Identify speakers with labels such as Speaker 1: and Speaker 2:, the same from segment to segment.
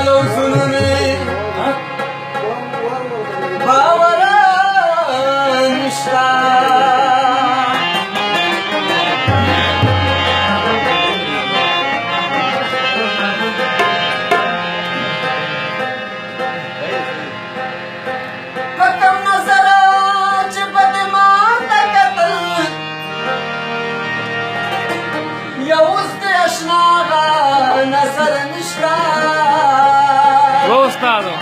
Speaker 1: لوزونو می باور نشتا پکم نظر چې بد ما ته کتل یو اوس د اشنا نظر نشتا
Speaker 2: و استادو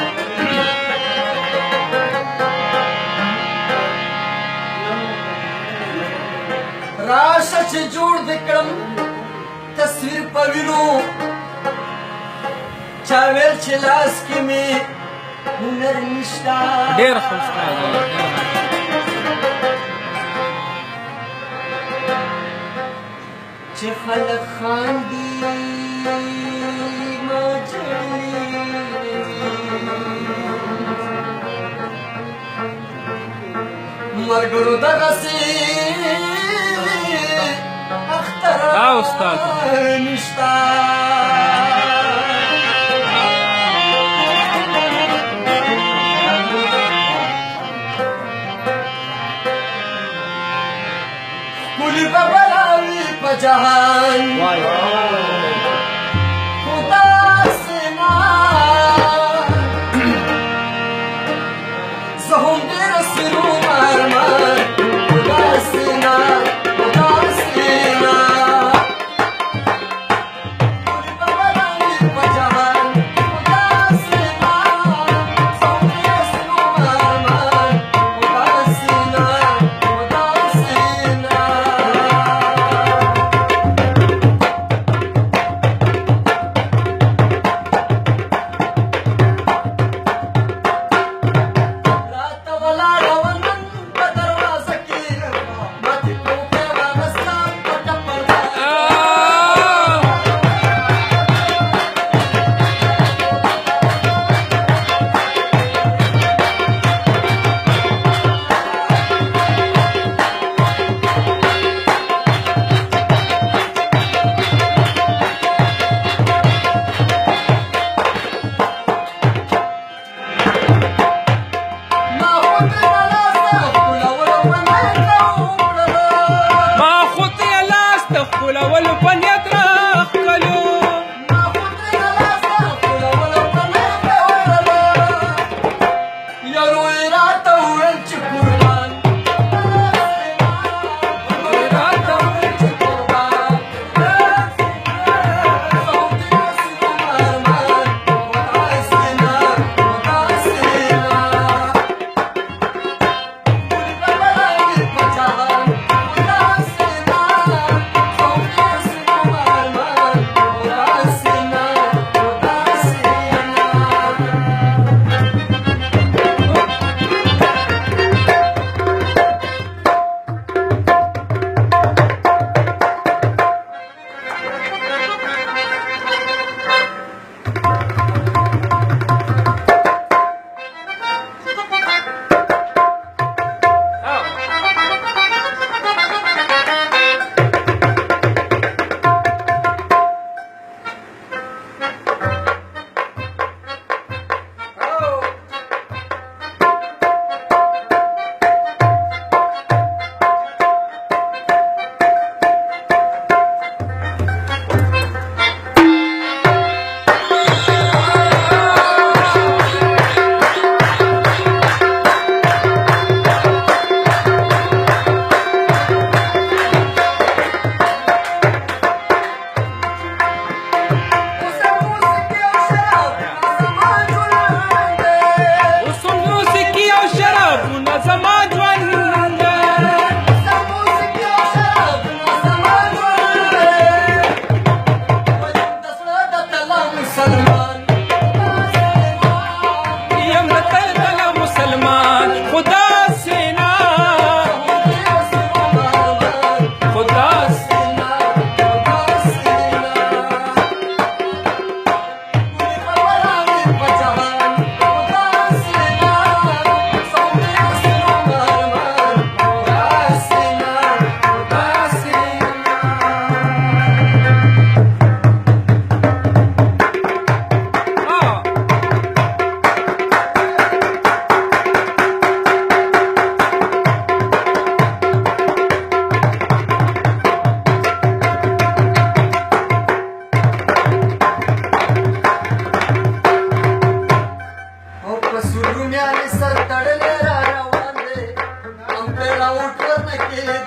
Speaker 1: راشه چې جوړ دې کړم تصویر په وینو چا ویل چې لاس کې مې هنر نشتا
Speaker 2: ډېر ښه استاد
Speaker 1: چې خلک خاندي ما جړلي مرګرو دغسې اختر
Speaker 2: استاد
Speaker 1: نشتا ښکلي به بلاوي په جهان خو داسې نه زه هم ډېره سروم ارمان خو داسې نه خو داسې نه ښکلي به بلاوي په جهان خو داسې نه زه هم ډېره سروم ارمان خو داسې نه خو داسې نه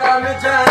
Speaker 1: ताल चल